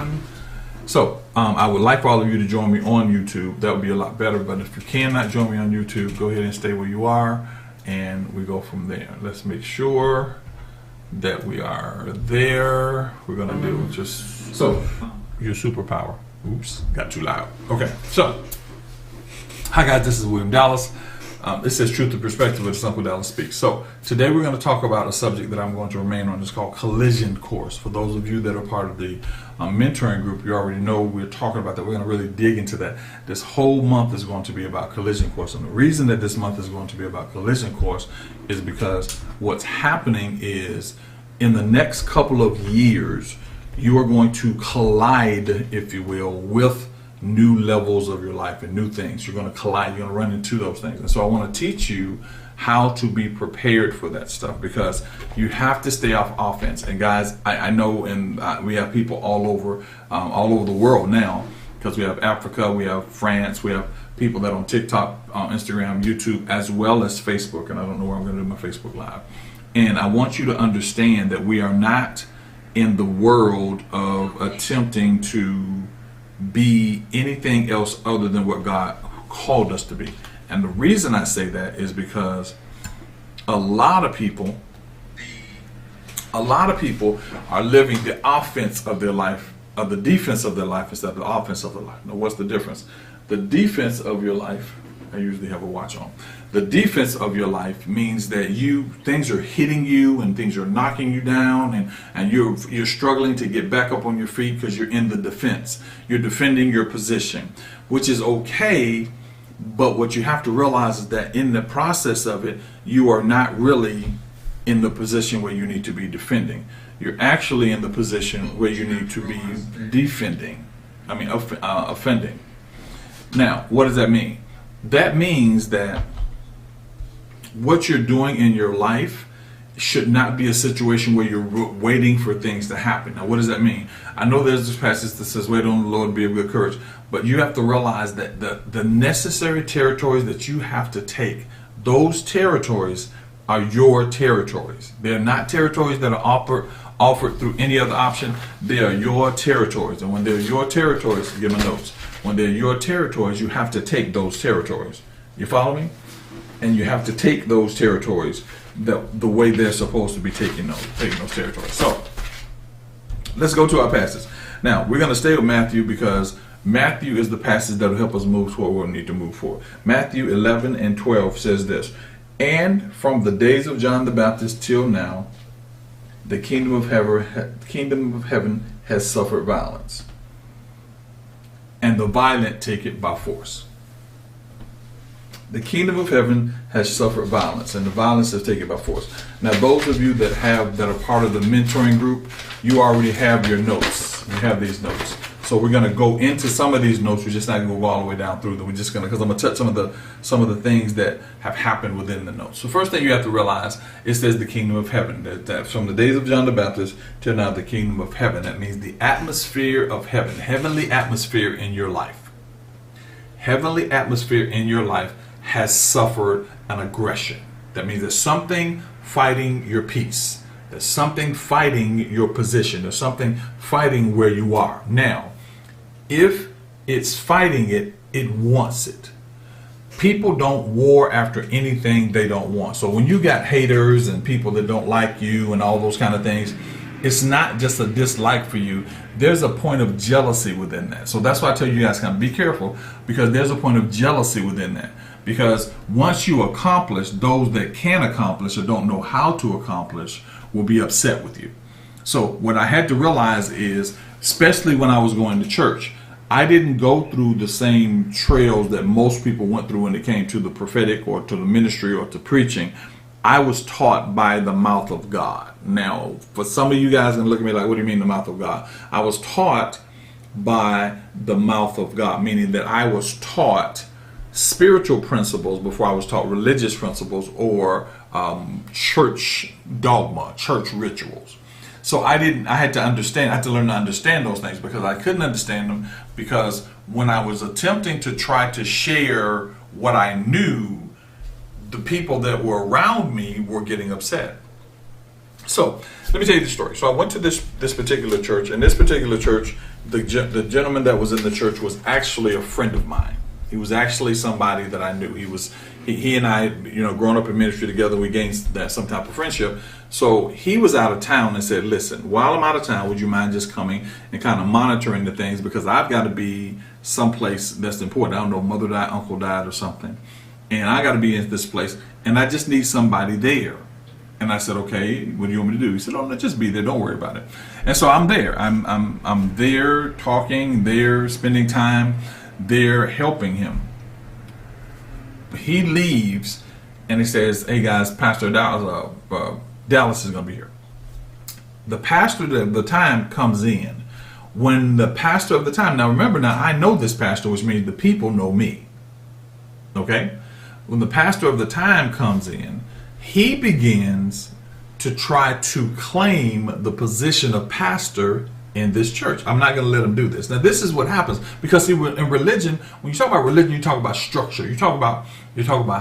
on. So I would like for all of you to join me on YouTube. That would be a lot better. But if you cannot join me on YouTube, go ahead and stay where you are, and we go from there. Let's make sure that we are there. We're gonna do just so your superpower. Oops, got too loud. Okay, so hi guys, this is William Dallas. It says Truth and Perspective with Uncle Dallas Speaks. So today we're going to talk about a subject that I'm going to remain on. It's called Collision Course. For those of you that are part of the mentoring group, you already know we're talking about that. We're going to really dig into that. This whole month is going to be about Collision Course. And the reason that this month is going to be about Collision Course is because what's happening is in the next couple of years, you are going to collide, if you will, with new levels of your life and new things. You're going to collide, you're going to run into those things. And so I want to teach you how to be prepared for that stuff, because you have to stay off offense. And guys, I know, and we have people all over the world now, because we have Africa, we have France, we have people that are on TikTok, Instagram, YouTube, as well as Facebook. And I don't know where I'm going to do my Facebook Live. And I want you to understand that we are not in the world of attempting to be anything else other than what God called us to be. And the reason I say that is because a lot of people are living the offense of their life, of the defense of their life, instead of the offense of their life. Now, what's the difference? The defense of your life, I usually have a watch on. The defense of your life means that things are hitting you and things are knocking you down, and you're struggling to get back up on your feet because you're in the defense. You're defending your position, which is okay, but what you have to realize is that in the process of it, you are not really in the position where you need to be defending. You're actually in the position where you need to be offending. Now, what does that mean? That means that what you're doing in your life should not be a situation where you're waiting for things to happen. Now, what does that mean? I know there's this passage that says, wait on the Lord, be of good courage. But you have to realize that the necessary territories that you have to take, those territories are your territories. They're not territories that are offered through any other option. They are your territories. And when they're your territories, give me notes. When they're your territories, you have to take those territories. You follow me? And you have to take those territories the way they're supposed to be taking those territories. So let's go to our passage. Now we're going to stay with Matthew, because Matthew is the passage that will help us move forward where we need to move forward. Matthew 11:12 says this: "And from the days of John the Baptist till now, the kingdom of heaven has suffered violence, and the violent take it by force." The kingdom of heaven has suffered violence, and the violence has taken it by force. Now, those of you that are part of the mentoring group, you already have your notes. You have these notes. So we're going to go into some of these notes. We're just not going to go all the way down through them. We're just going to, because I'm going to touch some of the things that have happened within the notes. So first thing you have to realize, it says the kingdom of heaven. That from the days of John the Baptist till now, the kingdom of heaven. That means the atmosphere of heaven, heavenly atmosphere in your life. Heavenly atmosphere in your life has suffered an aggression. That means there's something fighting your peace. There's something fighting your position. There's something fighting where you are. Now, if it's fighting it, it wants it. People don't war after anything they don't want. So when you got haters and people that don't like you and all those kind of things, it's not just a dislike for you. There's a point of jealousy within that. So that's why I tell you guys, kind of be careful, because there's a point of jealousy within that. Because once you accomplish, those that can accomplish or don't know how to accomplish will be upset with you. So what I had to realize is, especially when I was going to church, I didn't go through the same trails that most people went through when it came to the prophetic or to the ministry or to preaching. I was taught by the mouth of God. Now, for some of you guys going to look at me like, what do you mean the mouth of God? I was taught by the mouth of God, meaning that I was taught spiritual principles before I was taught religious principles or church dogma, church rituals. So I had to learn to understand those things, because I couldn't understand them, because when I was attempting to try to share what I knew, the people that were around me were getting upset. So let me tell you the story. So I went to this particular church, and this particular church the gentleman that was in the church was actually a friend of mine. He was actually somebody that I knew. He and I, growing up in ministry together, we gained some type of friendship. So he was out of town and said, listen, while I'm out of town, would you mind just coming and kind of monitoring the things, because I've got to be someplace that's important. I don't know, mother died, uncle died or something, and I got to be in this place, and I just need somebody there. And I said, okay, what do you want me to do? He said, oh, no, just be there. Don't worry about it. And so I'm there. I'm there talking, there spending time, there helping him. He leaves and he says, hey guys, Pastor Dallas is going to be here. The pastor of the time comes in. When the pastor of the time, now remember, now I know this pastor, which means the people know me. Okay? When the pastor of the time comes in, he begins to try to claim the position of pastor in this church. I'm not going to let him do this. Now, this is what happens, because in religion, when you talk about religion, you talk about structure. You talk about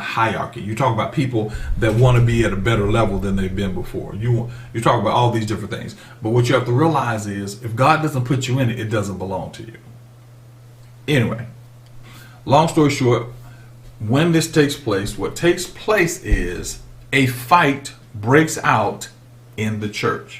hierarchy. You talk about people that want to be at a better level than they've been before. You talk about all these different things. But what you have to realize is, if God doesn't put you in it, it doesn't belong to you. Anyway, long story short, when this takes place, what takes place is a fight breaks out in the church.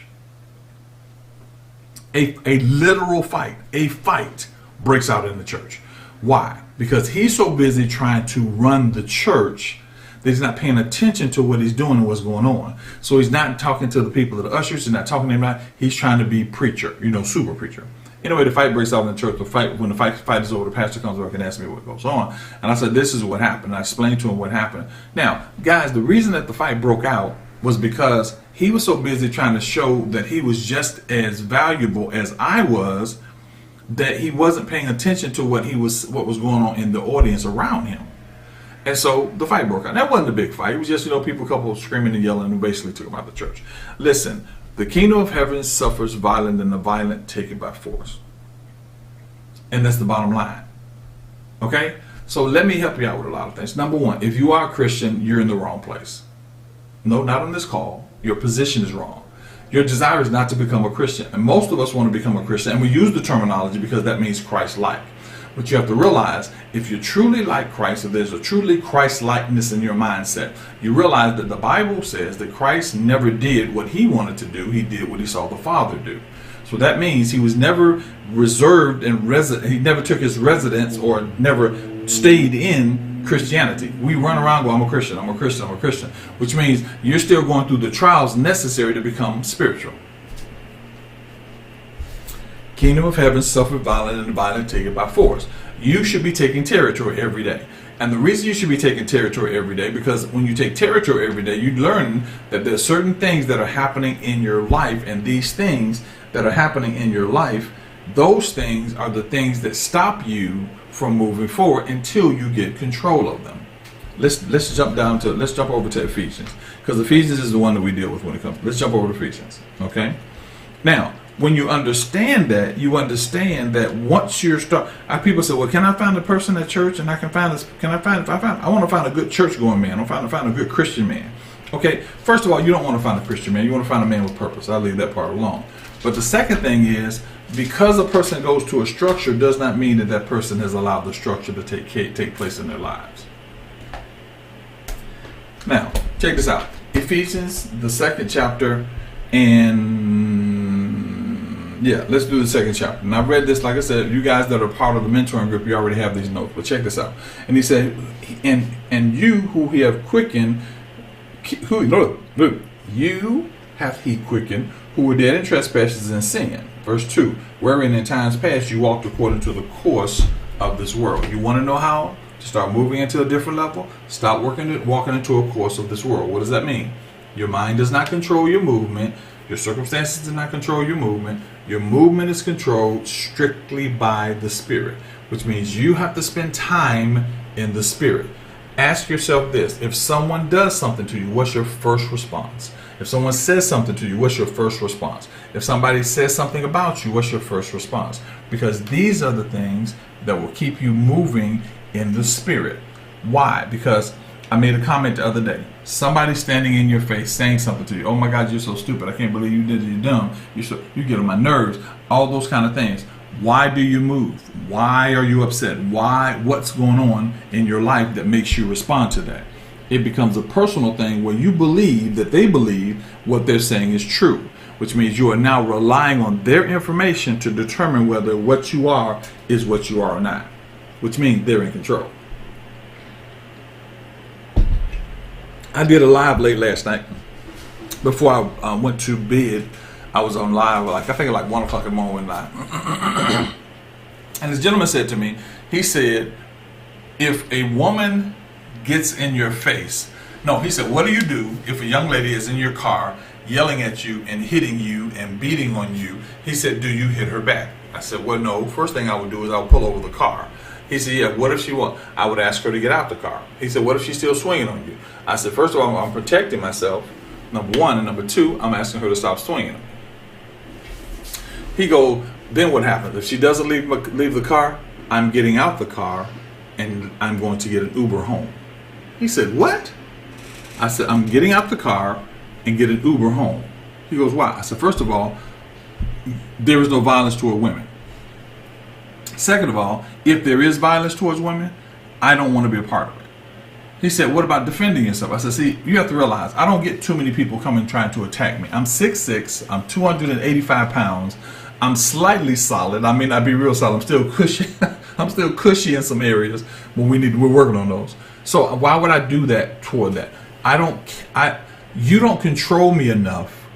A literal fight. A fight breaks out in the church. Why? Because he's so busy trying to run the church that he's not paying attention to what he's doing and what's going on. So he's not talking to the people, the ushers, he's not talking to anybody. He's trying to be preacher, super preacher. Anyway, the fight breaks out in the church. When the fight is over, the pastor comes over and asks me what goes on. And I said, this is what happened. I explained to him what happened. Now, guys, the reason that the fight broke out was because he was so busy trying to show that he was just as valuable as I was, that he wasn't paying attention to what was going on in the audience around him. And so the fight broke out. That wasn't a big fight. It was just, a couple screaming and yelling, and basically took him out of the church. Listen, the kingdom of heaven suffers violence, and the violent take it by force. And that's the bottom line. Okay? So let me help you out with a lot of things. Number one, if you are a Christian, you're in the wrong place. No, not on this call. Your position is wrong. Your desire is not to become a Christian. And most of us want to become a Christian. And we use the terminology because that means Christ-like. But you have to realize, if you truly like Christ, if there's a truly Christ-likeness in your mindset, you realize that the Bible says that Christ never did what he wanted to do. He did what he saw the Father do. So that means he was never reserved and he never took his residence or never stayed in Christianity. We run around going, I'm a Christian, I'm a Christian, I'm a Christian, which means you're still going through the trials necessary to become spiritual. Kingdom of heaven suffer violence, and the violent take it by force. You should be taking territory every day. And the reason you should be taking territory every day, because when you take territory every day, you learn that there are certain things that are happening in your life, and these things that are happening in your life, those things are the things that stop you from moving forward until you get control of them. Let's jump over to Ephesians, because Ephesians is the one that we deal with when it comes. Let's jump over to Ephesians. Okay. Now, when you understand that, you understand that once you're people say, well, can I find a person at church and I can find this? I want to find a good church going man. I want to find a good Christian man. Okay. First of all, you don't want to find a Christian man. You want to find a man with purpose. I'll leave that part alone. But the second thing is, because a person goes to a structure does not mean that that person has allowed the structure to take place in their lives. Now, check this out. Ephesians, the second chapter, let's do the second chapter. And I've read this, like I said, you guys that are part of the mentoring group, you already have these notes. But check this out. And he said, and you who he have quickened, you hath he quickened, who were dead in trespasses and sin. Verse 2, wherein in times past you walked according to the course of this world. You want to know how to start moving into a different level? Stop walking into a course of this world. What does that mean? Your mind does not control your movement. Your circumstances do not control your movement. Your movement is controlled strictly by the Spirit, which means you have to spend time in the Spirit. Ask yourself this: if someone does something to you, what's your first response? If someone says something to you, what's your first response? If somebody says something about you, what's your first response? Because these are the things that will keep you moving in the Spirit. Why? Because I made a comment the other day. Somebody standing in your face saying something to you. Oh my God, you're so stupid. I can't believe you did it. You're dumb. You get on my nerves. All those kind of things. Why do you move? Why are you upset? What's going on in your life that makes you respond to that? It becomes a personal thing where you believe that they believe what they're saying is true, which means you are now relying on their information to determine whether what you are is what you are or not, which means they're in control. I did a live late last night. Before I went to bed, I was on live, I think at 1 o'clock in the morning live. And this gentleman said to me, he said, if a woman gets in your face, no, he said, what do you do if a young lady is in your car yelling at you and hitting you and beating on you? He said, do you hit her back? I said, well, no. First thing I would do is I would pull over the car. He said, yeah, what if she won't? I would ask her to get out the car. He said, what if she's still swinging on you? I said, first of all, I'm protecting myself, number one, and number two, I'm asking her to stop swinging on me. He go, then what happens? If she doesn't leave the car, I'm getting out the car and I'm going to get an Uber home. He said, what? I said, I'm getting out the car and get an Uber home. He goes, why? I said, first of all, there is no violence toward women. Second of all, if there is violence towards women, I don't want to be a part of it. He said, what about defending yourself? I said, see, you have to realize, I don't get too many people coming trying to attack me. I'm 6'6", I'm 285 pounds, I'm slightly solid. I may not be real solid, I'm still cushy. I'm still cushy in some areas, but we're working on those. So why would I do that toward that? You don't control me enough,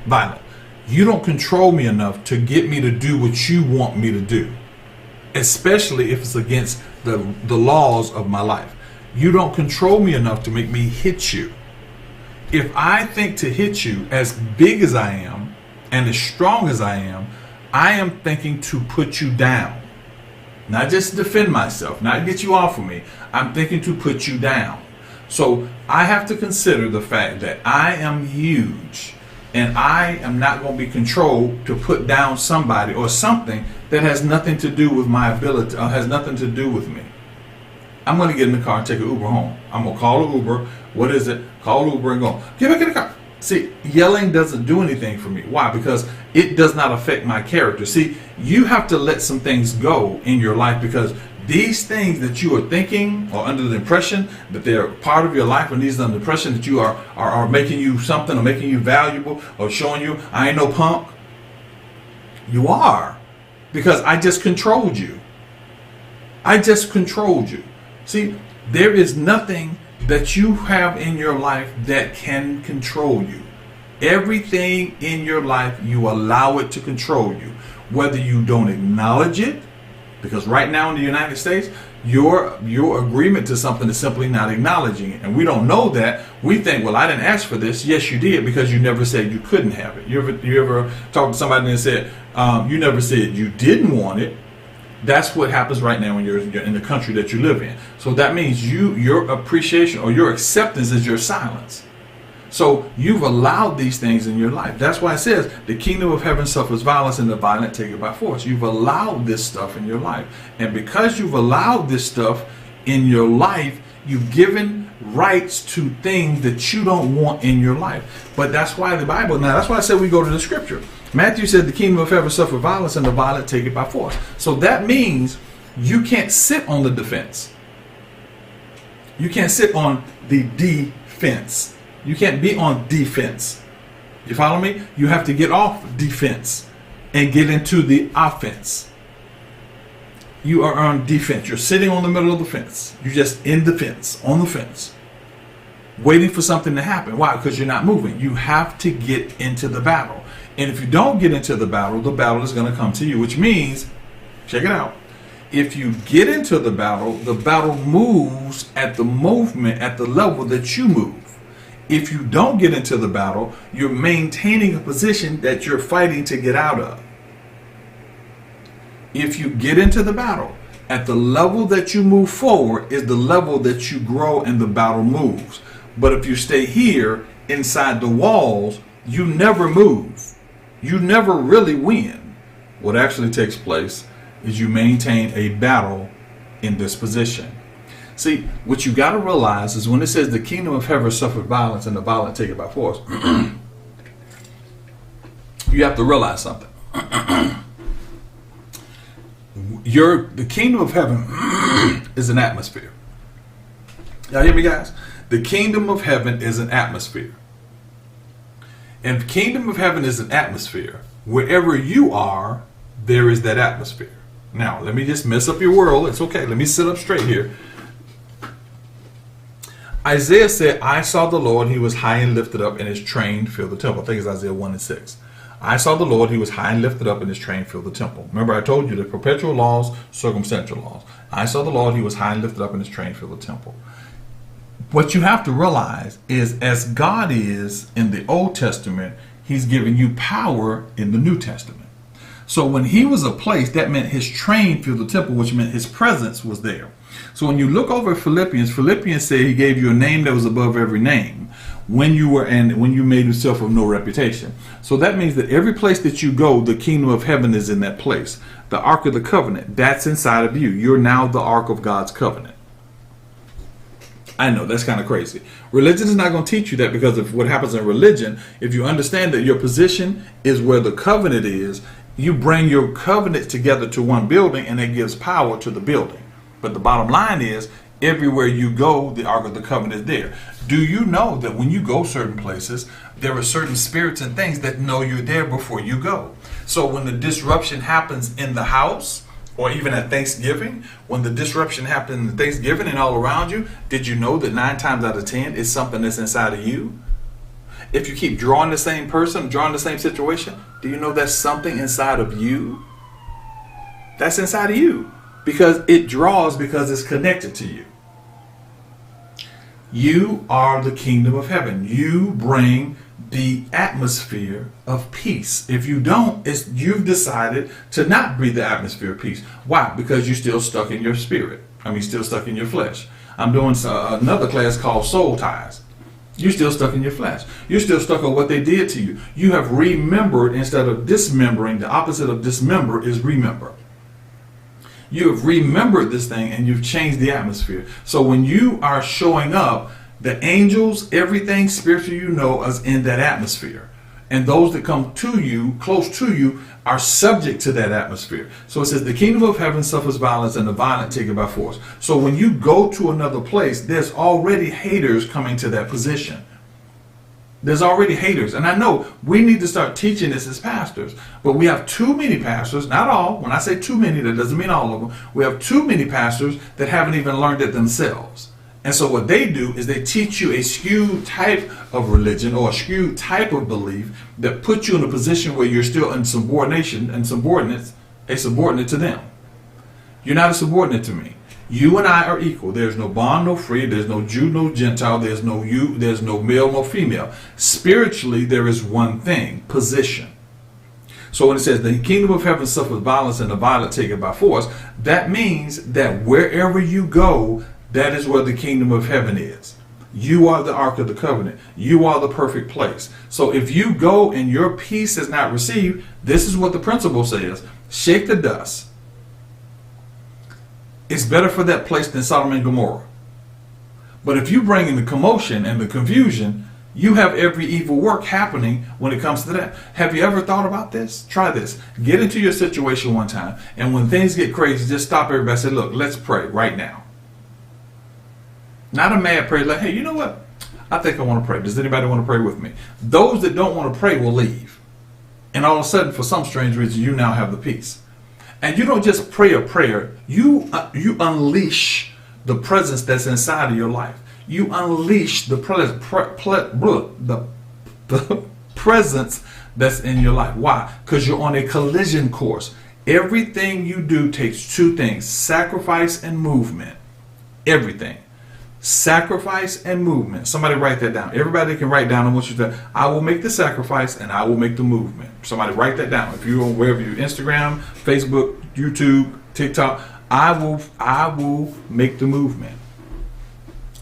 Violet. You don't control me enough to get me to do what you want me to do, especially if it's against the laws of my life. You don't control me enough to make me hit you. If I think to hit you as big as I am and as strong as I am thinking to put you down. Not just defend myself, not get you off of me. I'm thinking to put you down. So I have to consider the fact that I am huge and I am not going to be controlled to put down somebody or something that has nothing to do with my ability or has nothing to do with me. I'm going to get in the car and take an Uber home. I'm going to call an Uber. What is it? Call Uber and go, get back in the car. See, yelling doesn't do anything for me. Why? Because it does not affect my character. See, you have to let some things go in your life because these things that you are thinking or under the impression that they're part of your life, and these are the impression that you are making you something or making you valuable or showing you I ain't no punk. You are, because I just controlled you. I just controlled you. See, there is nothing that you have in your life that can control you. Everything in your life, you allow it to control you, whether you don't acknowledge it. Because right now in the United States, your agreement to something is simply not acknowledging it. And we don't know that. We think, well, I didn't ask for this. Yes, you did, because you never said you couldn't have it. You ever talked to somebody and said, you never said you didn't want it. That's what happens right now when you're in the country that you live in. So that means your appreciation or your acceptance is your silence. So you've allowed these things in your life. That's why it says the kingdom of heaven suffers violence and the violent take it by force. You've allowed this stuff in your life. And because you've allowed this stuff in your life, you've given rights to things that you don't want in your life. But that's why the Bible, now that's why I said we go to the scripture. Matthew said the kingdom of heaven suffer violence and the violent take it by force. So that means you can't sit on the defense. You can't sit on the defense. You can't be on defense. You follow me? You have to get off defense and get into the offense. You are on defense. You're sitting on the middle of the fence. You're just in the fence, on the fence, waiting for something to happen. Why? Because you're not moving. You have to get into the battle. And if you don't get into the battle is going to come to you, which means, check it out. If you get into the battle moves at the movement, at the level that you move. If you don't get into the battle, you're maintaining a position that you're fighting to get out of. If you get into the battle, at the level that you move forward is the level that you grow and the battle moves. But if you stay here inside the walls, you never move. You never really win. What actually takes place is you maintain a battle in this position. See, what you got to realize is when it says the kingdom of heaven suffered violence and the violent take it by force, you have to realize something. The kingdom of heaven is an atmosphere. Y'all hear me, guys? The kingdom of heaven is an atmosphere. And the kingdom of heaven is an atmosphere. Wherever you are, there is that atmosphere. Now, let me just mess up your world. It's okay. Let me sit up straight here. Isaiah said, I saw the Lord, he was high and lifted up, and his train filled the temple. I think it's Isaiah 1:6. I saw the Lord, he was high and lifted up, and his train filled the temple. Remember, I told you the perpetual laws, circumstantial laws. I saw the Lord, he was high and lifted up, and his train filled the temple. What you have to realize is, as God is in the Old Testament, he's giving you power in the New Testament. So when he was a place, that meant his train filled the temple, which meant his presence was there. So when you look over at Philippians said he gave you a name that was above every name when you made yourself of no reputation. So that means that every place that you go, the kingdom of heaven is in that place. The Ark of the Covenant, that's inside of you. You're now the Ark of God's covenant. I know, that's kind of crazy. Religion is not going to teach you that, because of what happens in religion. If you understand that your position is where the covenant is, you bring your covenant together to one building, and it gives power to the building. But the bottom line is, everywhere you go, the Ark of the Covenant is there. Do you know that when you go certain places, there are certain spirits and things that know you're there before you go? So when the disruption happens in the house, or even at Thanksgiving, when the disruption happens in Thanksgiving and all around you, did you know that 9 times out of 10 is something that's inside of you? If you keep drawing the same person, drawing the same situation, do you know that's something inside of you? That's inside of you. Because it draws, because it's connected to you. You are the kingdom of heaven. You bring the atmosphere of peace. If you don't, you've decided to not breathe the atmosphere of peace. Why? Because you're still stuck in your spirit. Still stuck in your flesh. I'm doing another class called Soul Ties. You're still stuck in your flesh. You're still stuck on what they did to you. You have remembered instead of dismembering. The opposite of dismember is remember. You have remembered this thing, and you've changed the atmosphere. So when you are showing up, the angels, everything spiritual you know is in that atmosphere. And those that come to you, close to you, are subject to that atmosphere. So it says the kingdom of heaven suffers violence, and the violent take it by force. So when you go to another place, there's already haters coming to that position. There's already haters. And I know we need to start teaching this as pastors, but we have too many pastors, not all. When I say too many, that doesn't mean all of them. We have too many pastors that haven't even learned it themselves. And so what they do is they teach you a skewed type of religion or a skewed type of belief that puts you in a position where you're still in subordination and a subordinate to them. You're not a subordinate to me. You and I are equal. There's no bond, no free. There's no Jew, no Gentile. There's no you. There's no male, no female. Spiritually, there is one thing: position. So when it says the kingdom of heaven suffers violence, and the violent take it by force, that means that wherever you go, that is where the kingdom of heaven is. You are the Ark of the Covenant. You are the perfect place. So if you go and your peace is not received, this is what the principle says: shake the dust. It's better for that place than Sodom and Gomorrah. But if you bring in the commotion and the confusion, you have every evil work happening when it comes to that. Have you ever thought about this? Try this. Get into your situation one time, and when things get crazy, just stop everybody and say, look, let's pray right now. Not a mad prayer, like, hey, you know what? I think I want to pray. Does anybody want to pray with me? Those that don't want to pray will leave. And all of a sudden, for some strange reason, you now have the peace. And you don't just pray a prayer. You unleash the presence that's inside of your life. You unleash the presence that's in your life. Why? Because you're on a collision course. Everything you do takes 2 things: sacrifice and movement. Everything. Sacrifice and movement. Somebody write that down. Everybody can write down. I want you to. I will make the sacrifice and I will make the movement. Somebody write that down. If you're on wherever you're, Instagram, Facebook, YouTube, TikTok, I will make the movement.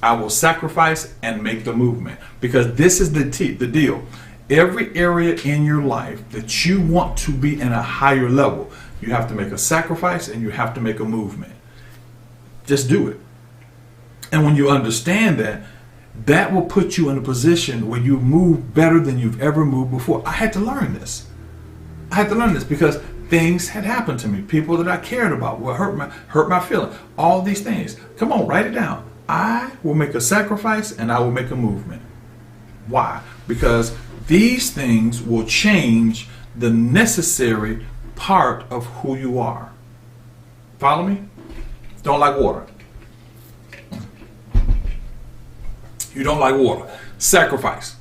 I will sacrifice and make the movement, because this is the deal. Every area in your life that you want to be in a higher level, you have to make a sacrifice and you have to make a movement. Just do it. And when you understand that, that will put you in a position where you move better than you've ever moved before. I had to learn this. Because things had happened to me. People that I cared about were hurt my feeling. All these things. Come on, write it down. I will make a sacrifice and I will make a movement. Why? Because these things will change the necessary part of who you are. Follow me? Don't like water. You don't like water. Sacrifice.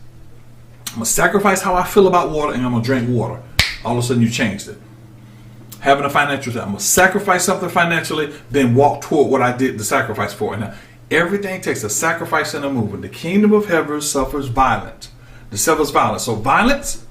I'm going to sacrifice how I feel about water and I'm going to drink water. All of a sudden you changed it. Having a financial, I'm going to sacrifice something financially, then walk toward what I did the sacrifice for. And now, everything takes a sacrifice and a movement. The kingdom of heaven suffers violence. The suffers violence. So violence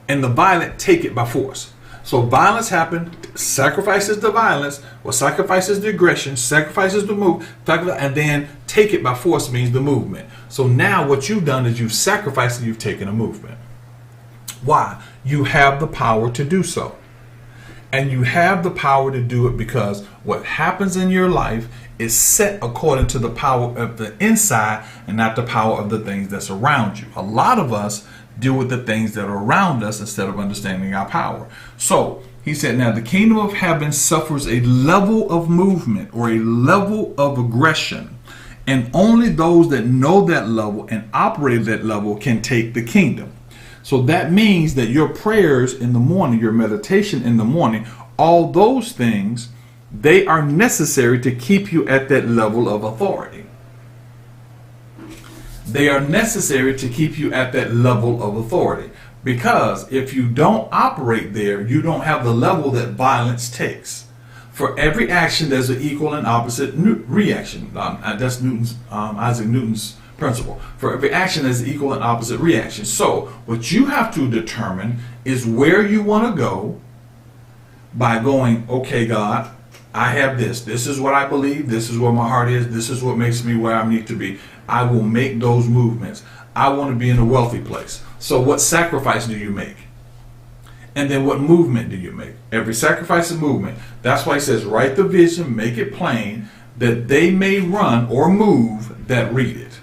and the violent take it by force. So violence happened, sacrifices the violence, or sacrifices the aggression, sacrifices the move, and then take it by force means the movement. So now what you've done is you've sacrificed and you've taken a movement. Why? You have the power to do so. And you have the power to do it because what happens in your life is set according to the power of the inside and not the power of the things that's around you. A lot of us deal with the things that are around us instead of understanding our power. So he said, now the kingdom of heaven suffers a level of movement or a level of aggression. And only those that know that level and operate at that level can take the kingdom. So that means that your prayers in the morning, your meditation in the morning, all those things, they are necessary to keep you at that level of authority. They are necessary to keep you at that level of authority. Because if you don't operate there, you don't have the level that violence takes. For every action, there's an equal and opposite reaction. That's Isaac Newton's principle. For every action, there's an equal and opposite reaction. So what you have to determine is where you want to go by going, okay, God, I have this. This is what I believe. This is where my heart is. This is what makes me where I need to be. I will make those movements. I want to be in a wealthy place. So what sacrifice do you make? And then what movement do you make? Every sacrifice is movement. That's why he says, write the vision, make it plain, that they may run or move that read it.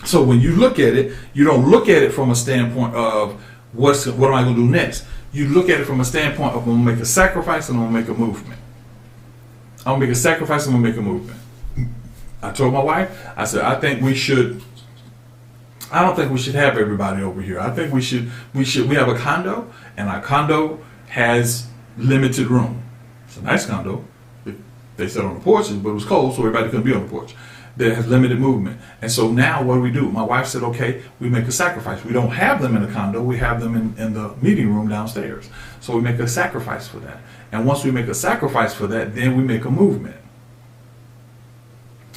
So when you look at it, you don't look at it from a standpoint of what am I going to do next? You look at it from a standpoint of I'm going to make a sacrifice and I'm going to make a movement. I'm going to make a sacrifice and I'm going to make a movement. I told my wife, I said, I don't think we should have everybody over here. I think we have a condo, and our condo has limited room. It's a nice condo. They sat on the porches, but it was cold, so everybody couldn't be on the porch. That has limited movement. And so now what do? My wife said, okay, we make a sacrifice. We don't have them in the condo. We have them in the meeting room downstairs. So we make a sacrifice for that. And once we make a sacrifice for that, then we make a movement.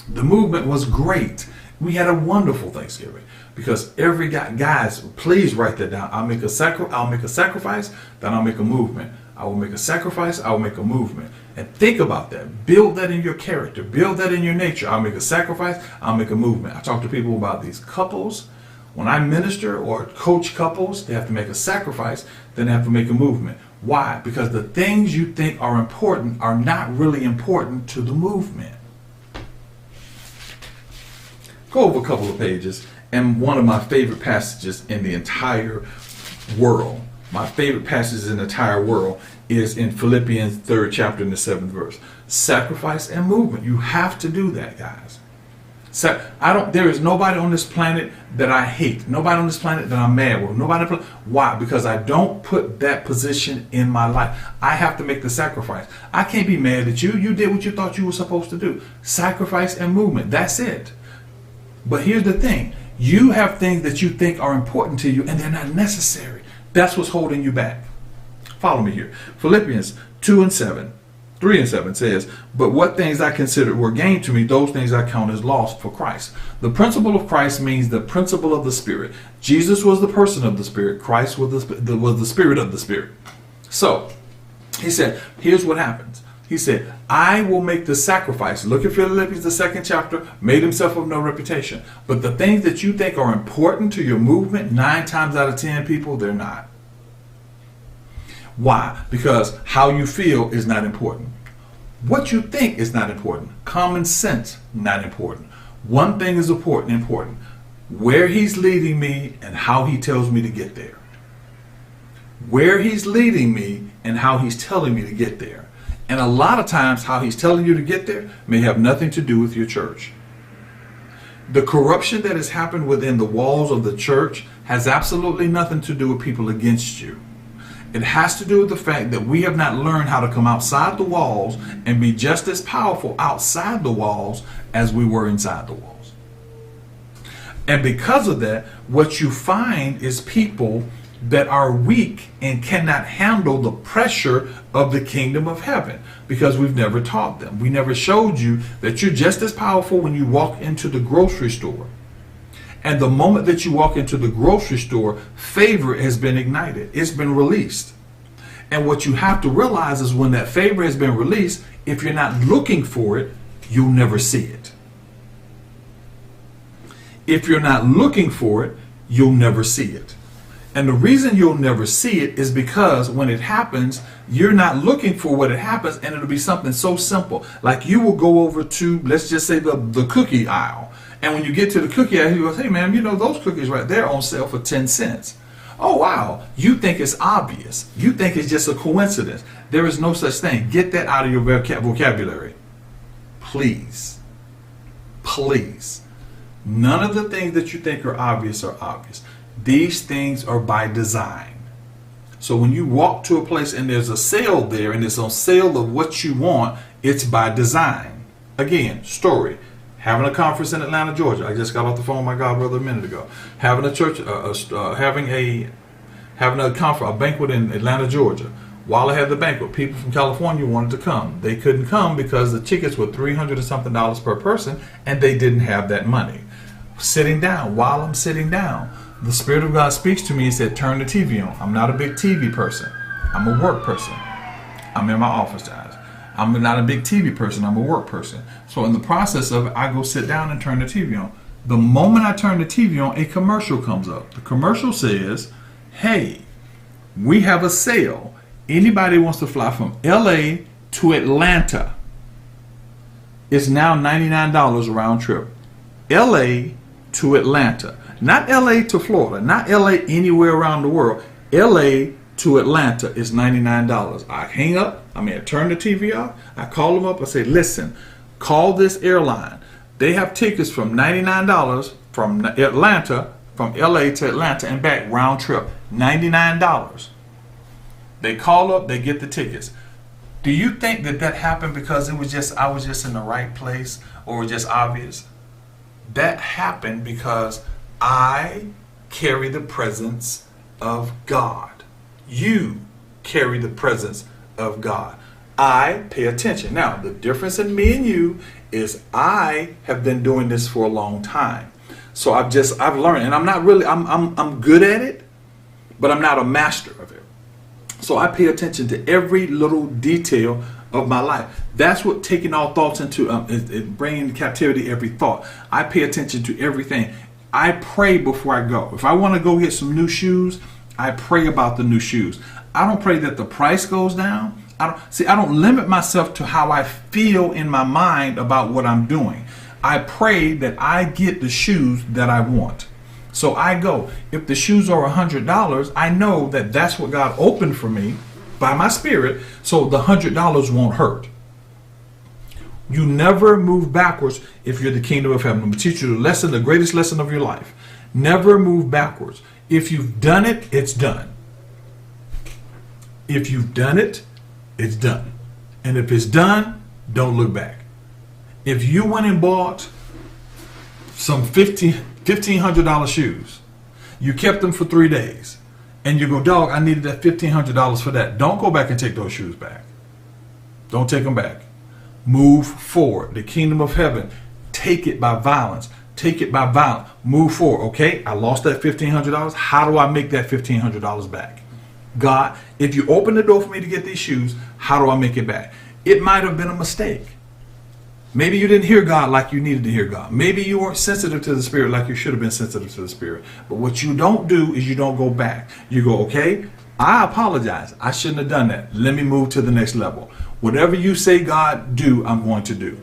The movement was great. We had a wonderful Thanksgiving because every guys, please write that down. I'll make a sacrifice, then I'll make a movement. I will make a sacrifice, I will make a movement. And think about that. Build that in your character. Build that in your nature. I'll make a sacrifice, I'll make a movement. I talk to people about these couples. When I minister or coach couples, they have to make a sacrifice, then they have to make a movement. Why? Because the things you think are important are not really important to the movement. Go over a couple of pages, and one of my favorite passages in the entire world, my favorite passages in the entire world is in Philippians 3rd chapter in the 7th verse. Sacrifice and movement. You have to do that, guys. There is nobody on this planet that I hate. Nobody on this planet that I'm mad with. Why? Because I don't put that position in my life. I have to make the sacrifice. I can't be mad at you. You did what you thought you were supposed to do. Sacrifice and movement. That's it. But here's the thing. You have things that you think are important to you and they're not necessary. That's what's holding you back. Follow me here. Philippians 3 and 7 says, but what things I considered were gain to me, those things I count as lost for Christ. The principle of Christ means the principle of the Spirit. Jesus was the person of the Spirit. Christ was the Spirit of the Spirit. So, he said, here's what happens. He said, I will make the sacrifice. Look at Philippians, the 2nd chapter, made himself of no reputation. But the things that you think are important to your movement, 9 times out of 10 people, they're not. Why? Because how you feel is not important. What you think is not important. Common sense, not important. One thing is important. Where he's leading me and how he tells me to get there. where he's leading me and how he's telling me to get there. And a lot of times how he's telling you to get there may have nothing to do with your church. The corruption that has happened within the walls of the church has absolutely nothing to do with people against you. It has to do with the fact that we have not learned how to come outside the walls and be just as powerful outside the walls as we were inside the walls. And because of that, what you find is people that are weak and cannot handle the pressure of the kingdom of heaven, because we've never taught them. We never showed you that you're just as powerful when you walk into the grocery store. And the moment that you walk into the grocery store, favor has been ignited. It's been released. And what you have to realize is when that favor has been released, if you're not looking for it, you'll never see it. If you're not looking for it, you'll never see it. And the reason you'll never see it is because when it happens, you're not looking for what it happens, and it'll be something so simple. Like you will go over to, let's just say the cookie aisle. And when you get to the cookie aisle, you go, hey man, you know those cookies right there on sale for 10 cents. Oh wow, you think it's obvious. You think it's just a coincidence. There is no such thing. Get that out of your vocabulary. Please. Please. None of the things that you think are obvious are obvious. These things are by design. So when you walk to a place and there's a sale there and it's on sale of what you want, it's by design. Again, story. Having a conference in Atlanta, Georgia. I just got off the phone with my godbrother a minute ago. Having a church, having a conference, a banquet in Atlanta, Georgia. While I had the banquet, people from California wanted to come. They couldn't come because the tickets were $300 and something per person, and they didn't have that money. Sitting down, while I'm sitting down, the Spirit of God speaks to me and said, turn the TV on. I'm not a big TV person. I'm a work person. I'm in my office guys. I'm not a big TV person. I'm a work person. So in the process of it, I go sit down and turn the TV on. The moment I turn the TV on, a commercial comes up. The commercial says, hey, we have a sale. Anybody wants to fly from LA to Atlanta, it's now $99 round trip. LA to Atlanta. Not LA to Florida. Not LA anywhere around the world. LA to Atlanta is $99. I hang up. I turn the TV off. I call them up. I say, listen, call this airline. They have tickets from $99 from Atlanta, from LA to Atlanta and back round trip. $99. They call up. They get the tickets. Do you think that happened because I was just in the right place, or just obvious? That happened because I carry the presence of God. You carry the presence of God. I pay attention. Now, the difference in me and you is I have been doing this for a long time. So I've learned, and I'm good at it, but I'm not a master of it. So I pay attention to every little detail of my life. That's what taking all thoughts into, bringing into captivity every thought. I pay attention to everything. I pray before I go. If I want to go get some new shoes, I pray about the new shoes. I don't pray that the price goes down. I don't limit myself to how I feel in my mind about what I'm doing. I pray that I get the shoes that I want. So I go. If the shoes are $100, I know that that's what God opened for me by my spirit, so the $100 won't hurt. You never move backwards if you're the kingdom of heaven. I'm going to teach you the lesson, the greatest lesson of your life. Never move backwards. If you've done it, it's done. If you've done it, it's done. And if it's done, don't look back. If you went and bought some $1,500 shoes, you kept them for 3 days, and you go, dog, I needed that $1,500 for that. Don't go back and take those shoes back. Don't take them back. Move forward. The kingdom of heaven, take it by violence. Take it by violence. Move forward. Okay, I lost that $1,500. How do I make that $1,500 back? God, if you open the door for me to get these shoes, how do I make it back? It might have been a mistake. Maybe you didn't hear God like you needed to hear God. Maybe you weren't sensitive to the Spirit like you should have been sensitive to the Spirit. But what you don't do is you don't go back. You go, okay, I apologize. I shouldn't have done that. Let me move to the next level. Whatever you say, God, do, I'm going to do.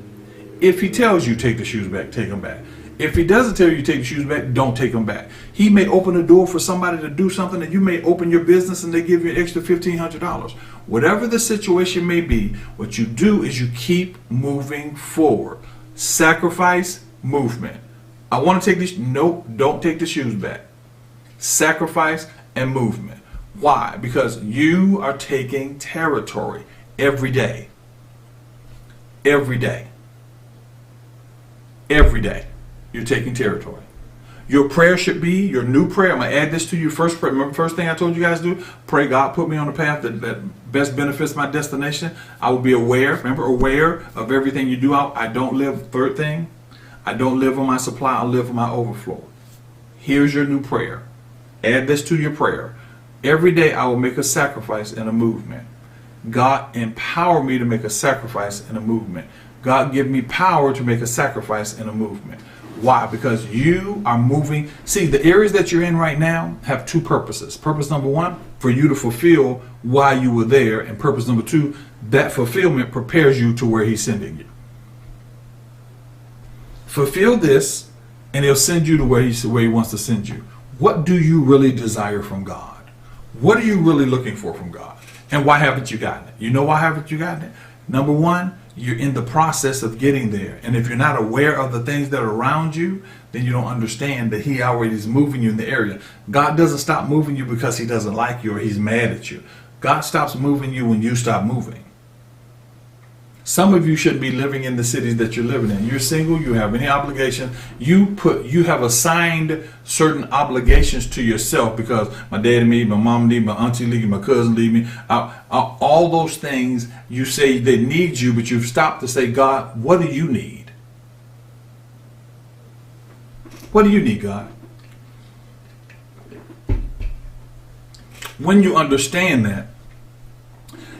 If he tells you take the shoes back, take them back. If he doesn't tell you to take your shoes back, don't take them back. He may open the door for somebody to do something, and you may open your business and they give you an extra $1,500. Whatever the situation may be, what you do is you keep moving forward. Sacrifice, movement. I want to take these. Nope, don't take the shoes back. Sacrifice and movement. Why? Because you are taking territory every day. Every day. Every day. You're taking territory. Your prayer should be, your new prayer. I'm going to add this to you. First prayer. Remember the first thing I told you guys to do? Pray, God, put me on the path that best benefits my destination. I will be aware. Remember, aware of everything you do. I don't live, third thing, I don't live on my supply. I live on my overflow. Here's your new prayer. Add this to your prayer. Every day I will make a sacrifice and a movement. God, empower me to make a sacrifice and a movement. God, give me power to make a sacrifice and a movement. Why? Because you are moving. See, the areas that you're in right now have two purposes. Purpose number one, for you to fulfill why you were there. And purpose number two, that fulfillment prepares you to where he's sending you. Fulfill this, and he'll send you to where he wants to send you. What do you really desire from God? What are you really looking for from God? And why haven't you gotten it? You know why haven't you gotten it? Number one, you're in the process of getting there. And if you're not aware of the things that are around you, then you don't understand that he already is moving you in the area. God doesn't stop moving you because he doesn't like you or he's mad at you. God stops moving you when you stop moving. Some of you shouldn't be living in the cities that you're living in. You're single, you have any obligation. You have assigned certain obligations to yourself because my dad and me, my mom need me, my auntie leave me, my cousin leave me. All those things you say they need you, but you've stopped to say, God, what do you need? What do you need, God? When you understand that,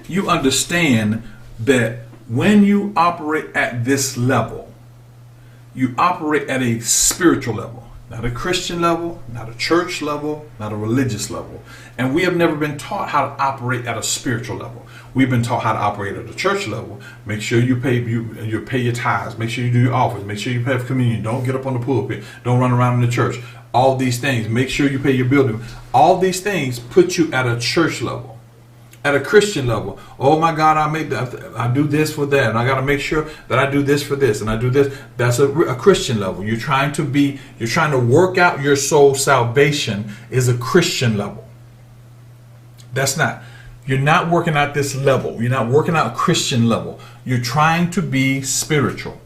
you understand that when you operate at this level, you operate at a spiritual level, not a Christian level, not a church level, not a religious level. And we have never been taught how to operate at a spiritual level. We've been taught how to operate at a church level. Make sure you pay your tithes. Make sure you do your offerings. Make sure you pay for communion. Don't get up on the pulpit. Don't run around in the church. All these things. Make sure you pay your building. All these things put you at a church level. At a Christian level, oh my God, I do this for that, and I got to make sure that I do this for this, and I do this. That's a Christian level. You're trying to work out your soul salvation is a Christian level. You're not working out this level. You're not working out Christian level. You're trying to be spiritual,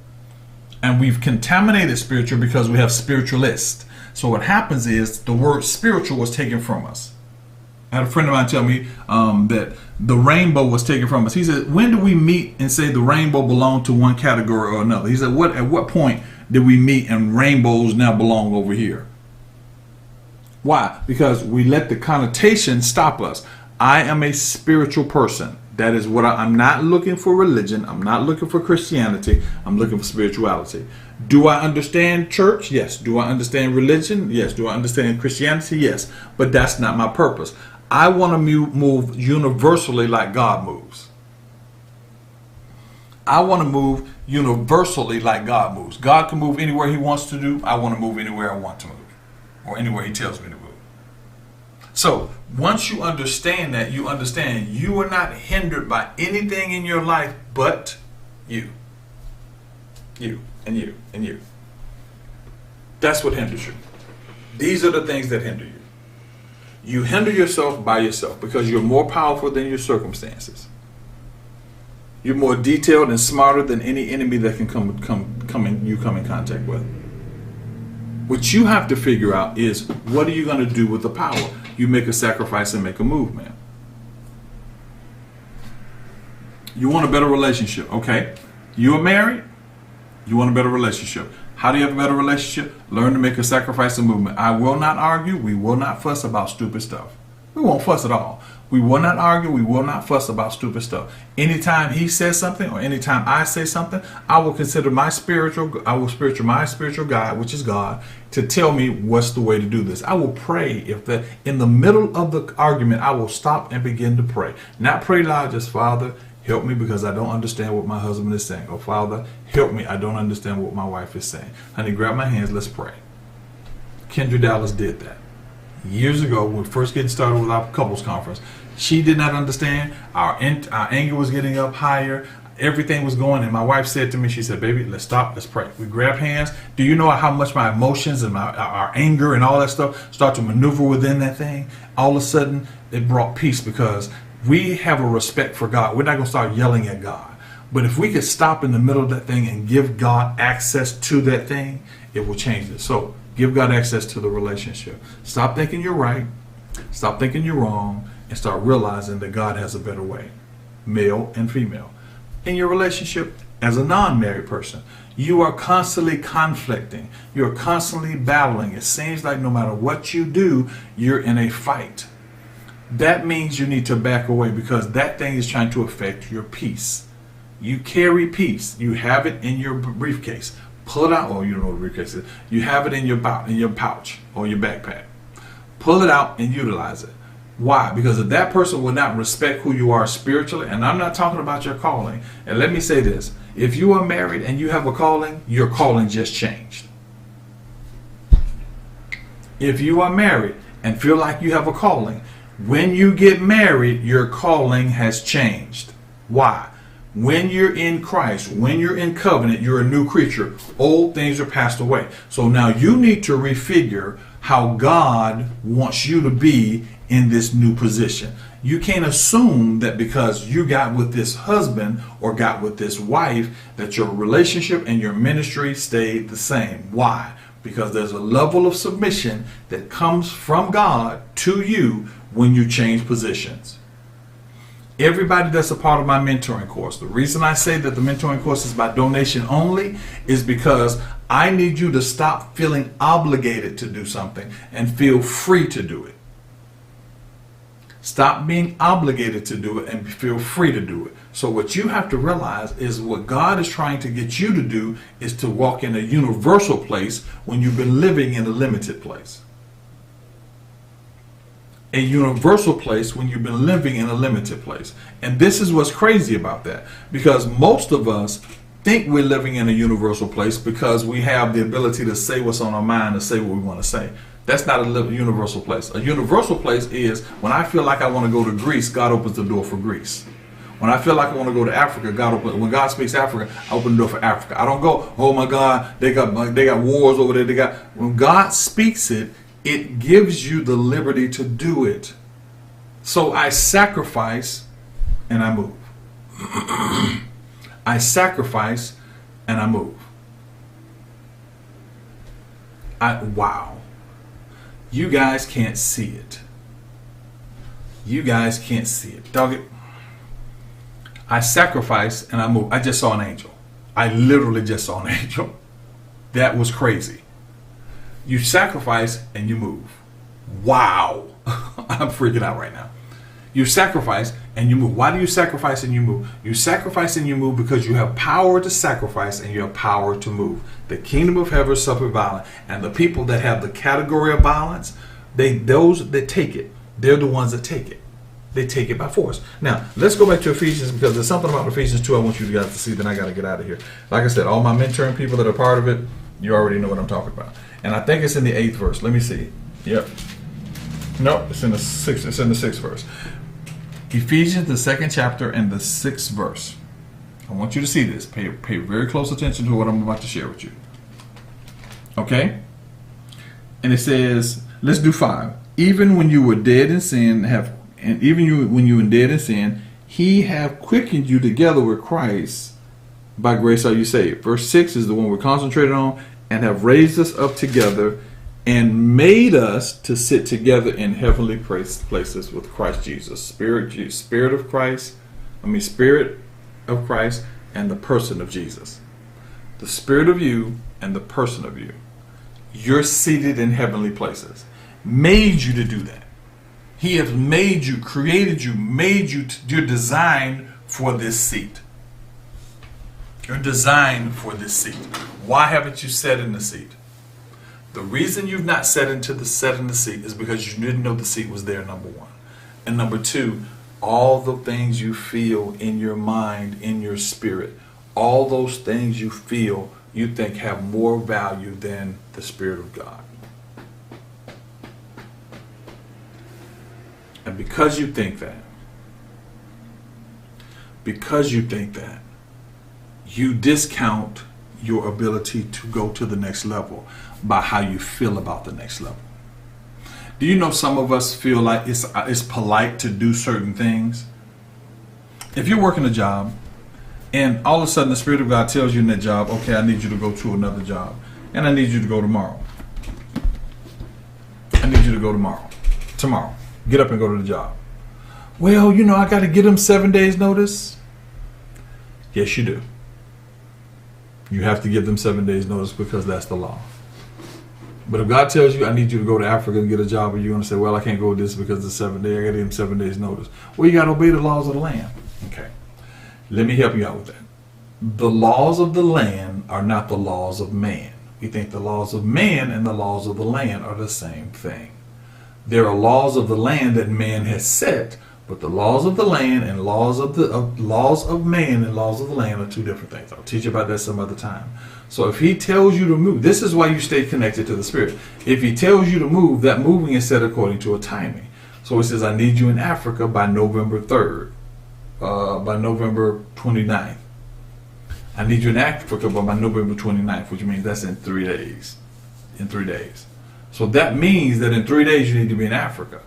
and we've contaminated spiritual because we have spiritualists. So what happens is the word spiritual was taken from us. I had a friend of mine tell me that the rainbow was taken from us. He said, when do we meet and say the rainbow belonged to one category or another? He said, at what point did we meet and rainbows now belong over here? Why? Because we let the connotation stop us. I am a spiritual person. That is what I'm not looking for religion. I'm not looking for Christianity. I'm looking for spirituality. Do I understand church? Yes. Do I understand religion? Yes. Do I understand Christianity? Yes. But that's not my purpose. I want to move universally like God moves. I want to move universally like God moves. God can move anywhere he wants to do. I want to move anywhere I want to move, or anywhere he tells me to move. So once you understand that, you understand you are not hindered by anything in your life but you. You and you and you. That's what hinders you. These are the things that hinder you. You hinder yourself by yourself because you're more powerful than your circumstances. You're more detailed and smarter than any enemy that can come in contact with. What you have to figure out is, what are you going to do with the power? You make a sacrifice and make a movement. You want a better relationship, okay? You are married. You want a better relationship. How do you have a better relationship? Learn to make a sacrifice and movement. I will not argue. We will not fuss about stupid stuff. We won't fuss at all. We will not argue. We will not fuss about stupid stuff. Anytime he says something or anytime I say something, I will consider my spiritual guide, which is God, to tell me what's the way to do this. I will pray in the middle of the argument, I will stop and begin to pray. Not pray loud, just Father, help me because I don't understand what my husband is saying. Or Father, help me, I don't understand what my wife is saying. Honey, grab my hands, let's pray. Kendra Dallas did that. Years ago, when we first getting started with our couples conference, she did not understand. Our anger was getting up higher. Everything was going, and my wife said to me, she said, baby, let's stop, let's pray. We grabbed hands. Do you know how much my emotions and our anger and all that stuff start to maneuver within that thing? All of a sudden, it brought peace because we have a respect for God. We're not going to start yelling at God. But if we could stop in the middle of that thing and give God access to that thing, it will change it. So give God access to the relationship. Stop thinking you're right. Stop thinking you're wrong. And start realizing that God has a better way, male and female. In your relationship, as a non-married person, you are constantly conflicting. You're constantly battling. It seems like no matter what you do, you're in a fight. That means you need to back away because that thing is trying to affect your peace. You carry peace. You have it in your briefcase. Pull it out. Oh, you don't know what a briefcase is. You have it in your pouch or your backpack. Pull it out and utilize it. Why? Because if that person will not respect who you are spiritually, and I'm not talking about your calling. And let me say this. If you are married and you have a calling, your calling just changed. If you are married and feel like you have a calling, when you get married, your calling has changed. Why? When you're in Christ, when you're in covenant, you're a new creature. Old things are passed away. So now you need to refigure how God wants you to be in this new position. You can't assume that because you got with this husband or got with this wife that your relationship and your ministry stayed the same. Why? Because there's a level of submission that comes from God to you when you change positions. Everybody that's a part of my mentoring course, the reason I say that the mentoring course is by donation only is because I need you to stop feeling obligated to do something and feel free to do it. Stop being obligated to do it and feel free to do it. So what you have to realize is what God is trying to get you to do is to walk in a universal place when you've been living in a limited place. A universal place when you've been living in a limited place. And this is what's crazy about that. Because most of us think we're living in a universal place because we have the ability to say what's on our mind and say what we want to say. That's not a universal place. A universal place is when I feel like I want to go to Greece, God opens the door for Greece. When I feel like I want to go to Africa, when God speaks Africa, I open the door for Africa. I don't go, oh my God, they got wars over there. When God speaks it, it gives you the liberty to do it. So I sacrifice and I move. I sacrifice and I move. Wow. You guys can't see it. You guys can't see it. Dog it. I sacrifice and I move. I just saw an angel. I literally just saw an angel. That was crazy. You sacrifice and you move. Wow. I'm freaking out right now. You sacrifice and you move. Why do you sacrifice and you move? You sacrifice and you move because you have power to sacrifice and you have power to move. The kingdom of heaven suffer violence, and the people that have the category of violence, those that take it, they're the ones that take it. They take it by force. Now, let's go back to Ephesians because there's something about Ephesians 2 I want you guys to see, then I got to get out of here. Like I said, all my mentoring people that are part of it, you already know what I'm talking about. And I think it's in the 8th verse. Let me see. Yep. No, it's in the 6th. It's in the 6th verse. Ephesians, the 2nd chapter and the 6th verse. I want you to see this. Pay very close attention to what I'm about to share with you. Okay? And it says, let's do 5. Even when you were dead in sin, when you were dead in sin, he have quickened you together with Christ. By grace are you saved. Verse 6 is the one we're concentrating on. And have raised us up together and made us to sit together in heavenly places with Christ Jesus. Spirit of Christ and the person of Jesus. The spirit of you and the person of you. You're seated in heavenly places. Made you to do that. He has made you, created you, made you. You're designed for this seat. You're designed for this seat. Why haven't you sat in the seat? The reason you've not sat in the seat is because you didn't know the seat was there, number one. And number two, all the things you feel in your mind, in your spirit, all those things you feel, you think have more value than the Spirit of God. And because you think that, you discount your ability to go to the next level by how you feel about the next level. Do you know some of us feel like it's polite to do certain things? If you're working a job and all of a sudden the Spirit of God tells you in that job, okay, I need you to go to another job and I need you to go tomorrow. I need you to go tomorrow. Get up and go to the job. Well, I got to get them 7 days notice. Yes, you do. You have to give them 7 days notice because that's the law. But if God tells you, I need you to go to Africa and get a job, and you're going to say, well, I can't go with this because it's 7 days. I got to give them 7 days notice. Well, you got to obey the laws of the land. Okay. Let me help you out with that. The laws of the land are not the laws of man. We think the laws of man and the laws of the land are the same thing. There are laws of the land that man has set, but the laws of the land and laws of man and laws of the land are two different things. I'll teach you about that some other time. So if he tells you to move, this is why you stay connected to the Spirit. If he tells you to move, that moving is set according to a timing. So he says, I need you in Africa by November 3rd, by November 29th. I need you in Africa by November 29th, which means that's in 3 days. In 3 days. So that means that in 3 days you need to be in Africa.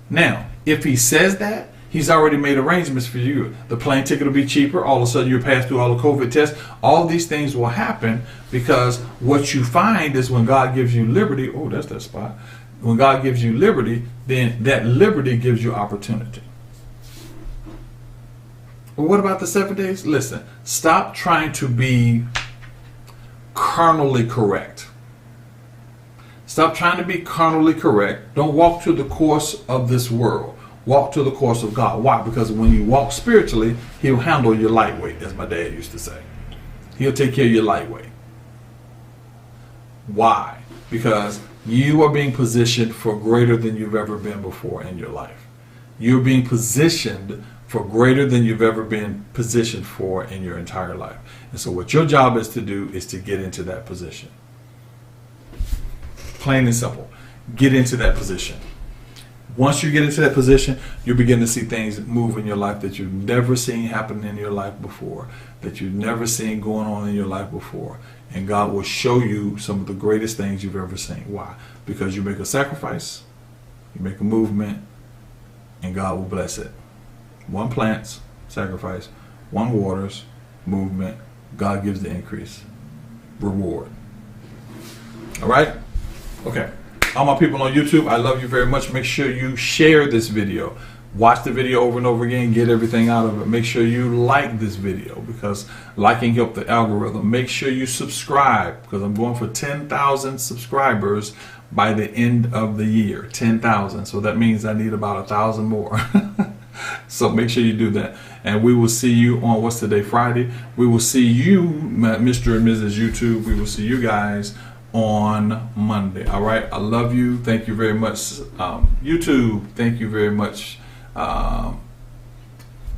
Now, if he says that, he's already made arrangements for you. The plane ticket will be cheaper. All of a sudden you pass through all the COVID tests. All these things will happen because what you find is when God gives you liberty, oh, that's that spot. When God gives you liberty, then that liberty gives you opportunity. Well, what about the 7 days? Listen, stop trying to be carnally correct. Stop trying to be carnally correct. Don't walk to the course of this world. Walk to the course of God. Why? Because when you walk spiritually, he'll handle your lightweight, as my dad used to say. He'll take care of your lightweight. Why? Because you are being positioned for greater than you've ever been before in your life. You're being positioned for greater than you've ever been positioned for in your entire life. And so what your job is to do is to get into that position. Plain and simple. Get into that position. Once you get into that position, you begin to see things move in your life that you've never seen happen in your life before, that you've never seen going on in your life before. And God will show you some of the greatest things you've ever seen. Why? Because you make a sacrifice, you make a movement, and God will bless it. One plants, sacrifice. One waters, movement. God gives the increase. Reward. All right? Okay. All my people on YouTube, I love you very much. Make sure you share this video. Watch the video over and over again. Get everything out of it. Make sure you like this video because liking helps the algorithm. Make sure you subscribe because I'm going for 10,000 subscribers by the end of the year. 10,000. So that means I need about 1,000 more. So make sure you do that. And we will see you on, what's today, Friday? We will see you, Mr. and Mrs. YouTube. We will see you guys on Monday. All right. I love you. Thank you very much. YouTube. Thank you very much.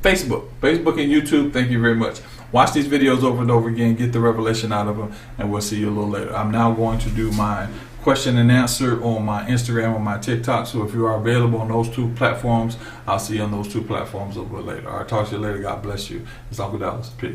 Facebook and YouTube. Thank you very much. Watch these videos over and over again. Get the revelation out of them. And we'll see you a little later. I'm now going to do my question and answer on my Instagram and my TikTok. So if you are available on those two platforms, I'll see you on those two platforms a little bit later. All right. Talk to you later. God bless you. It's Uncle Dallas. Peace.